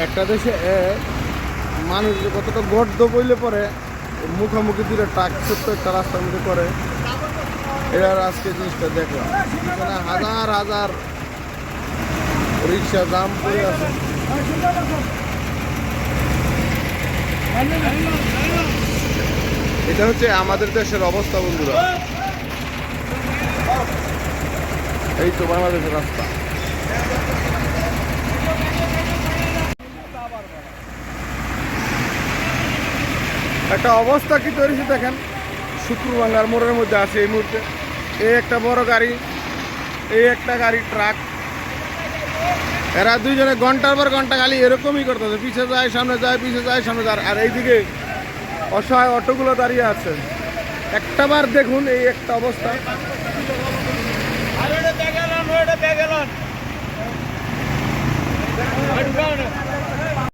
একটা দেশে মানুষ যে কতটা গর্দ বইলে পরে মুখোমুখি দুটো ট্রাক ছোট্ট একটা রাস্তার মধ্যে করে, এর আজকে জিনিসটা দেখলাম। এখানে হাজার হাজার রিক্সা জাম পড়ে আছে। এটা হচ্ছে আমাদের দেশের অবস্থা বন্ধুরা। এই তো বাংলাদেশের রাস্তা। একটা অবস্থা কি তৈরি দেখেন, শুক্রবাংলার মোড়ের মধ্যে আছে এই মুহূর্তে। এই একটা বড় গাড়ি, এই একটা গাড়ি ট্রাক, এরা দুইজনে ঘন্টার পর ঘন্টা খালি এরকমই করতেছে, পিছিয়ে যায় সামনে যায়, পিছিয়ে যায় সামনে যায়। আর এইদিকে অসহায় অটোগুলো দাঁড়িয়ে আছে। একটা বার দেখুন এই একটা অবস্থা।